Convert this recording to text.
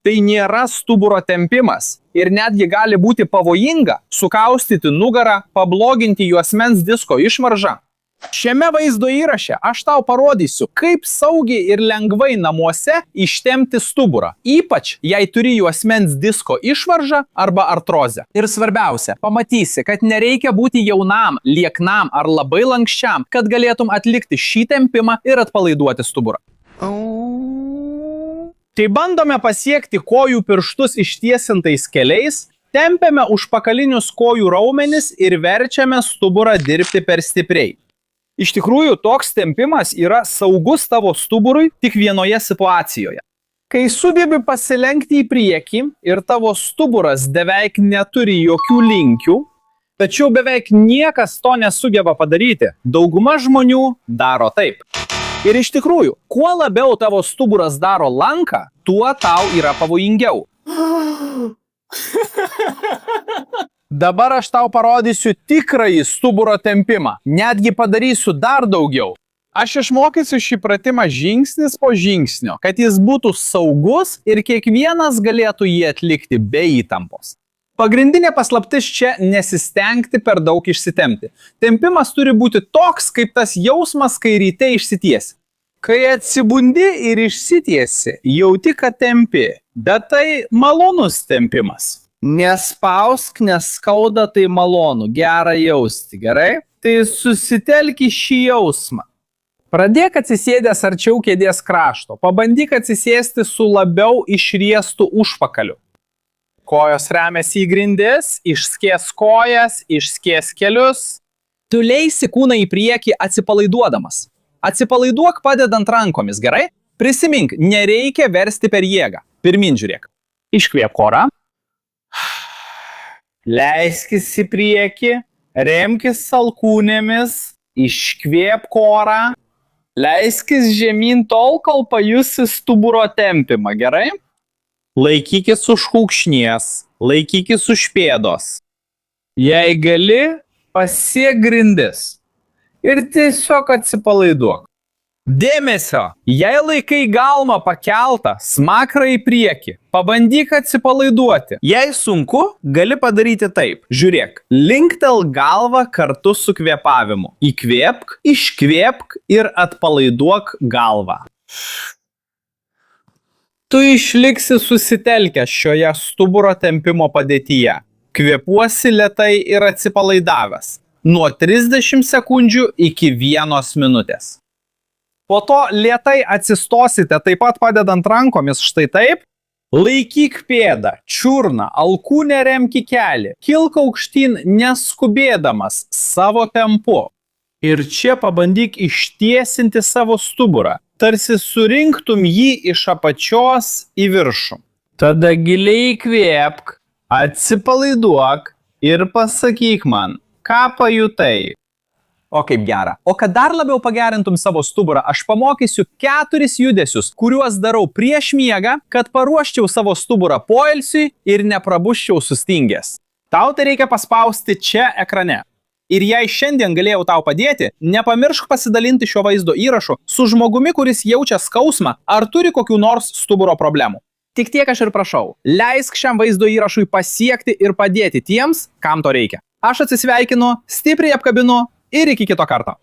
Tai nėra stuburo tempimas ir netgi gali būti pavojinga sukaustyti nugarą, pabloginti juosmens disko išvaržą. Šiame vaizdo įraše aš tau parodysiu, kaip saugiai ir lengvai namuose ištempti stuburą, ypač jei turi juosmens disko išvaržą arba artrozę. Ir svarbiausia, pamatysi, kad nereikia būti jaunam, lieknam ar labai lankščiam, kad galėtum atlikti šį tempimą ir atpalaiduoti stuburą. Kai bandome pasiekti kojų pirštus ištiesintais keliais, tempiame užpakalinius kojų raumenis ir verčiame stuburą dirbti per stipriai. Iš tikrųjų, toks tempimas yra saugus tavo stuburui tik vienoje situacijoje. Kai sugebi pasilenkti į priekį ir tavo stuburas beveik neturi jokių linkių, tačiau beveik niekas to nesugeba padaryti, dauguma žmonių daro taip. Ir iš tikrųjų, kuo labiau tavo stuburas daro lanką, tuo tau yra pavojingiau. Dabar aš tau parodysiu tikrąjį stuburo tempimą. Netgi padarysiu dar daugiau. Aš išmokysiu šį pratimą žingsnis po žingsnio, kad jis būtų saugus ir kiekvienas galėtų jį atlikti be įtampos. Pagrindinė paslaptis čia nesistengti per daug išsitempti. Tempimas turi būti toks, kaip tas jausmas, kai ryte išsitiesi. Kai atsibundi ir išsitiesi, jauti, kad tempi, bet tai malonus tempimas. Nespausk, neskauda, tai malonu, gera jausti, gerai? Tai susitelk į šį jausmą. Pradėk atsisėdęs arčiau kėdės krašto, pabandyk atsisėsti su labiau išriestu užpakaliu. Kojos remiasi į grindis, išskės kojas, išskės kelius. Tu leisi kūną į priekį atsipalaiduodamas. Atsipalaiduok padedant rankomis, gerai? Prisimink, nereikia versti per jėgą. Pirmin žiūrėk. Iškvėp orą. Leiskis į priekį, remkis alkūnėmis, iškvėp orą, leiskis žemyn tol, kol pajusi stuburo tempimą, gerai? Laikykis už kulkšnies, laikykis už pėdos. Jei gali, pasiek grindis ir tiesiog atsipalaiduok. Dėmesio! Jei laikai galvą pakeltą, smakrą į priekį, pabandyk atsipalaiduoti. Jei sunku, gali padaryti taip. Žiūrėk, linktel galvą kartu su kvėpavimu. Įkvėpk, iškvėpk ir atpalaiduok galvą. Tu išliksi susitelkęs šioje stuburo tempimo padėtyje. Kvėpuosi lėtai ir atsipalaidavęs. Nuo 30 sekundžių iki 1 minutės. Po to lėtai atsistosite, taip pat padedant rankomis štai taip. Laikyk pėdą, čiurną, alkūnę remk į kelį, kilk aukštyn neskubėdamas savo tempu. Ir čia pabandyk ištiesinti savo stuburą, tarsi surinktum jį iš apačios į viršų. Tada giliai įkvėpk, atsipalaiduok ir pasakyk man, ką pajutai. O kaip gera. O kad dar labiau pagerintum savo stuburą, aš pamokysiu 4 judesius, kuriuos darau prieš miegą, kad paruoščiau savo stuburą poilsiui ir neprabuščiau sustingęs. Tau tai reikia paspausti čia ekrane. Ir jei šiandien galėjau tau padėti, nepamiršk pasidalinti šio vaizdo įrašu su žmogumi, kuris jaučia skausmą ar turi kokių nors stuburo problemų. Tik tiek aš ir prašau, leisk šiam vaizdo įrašui pasiekti ir padėti tiems, kam to reikia. Aš atsisveikinu, stipriai apkabinu ir iki kito karto.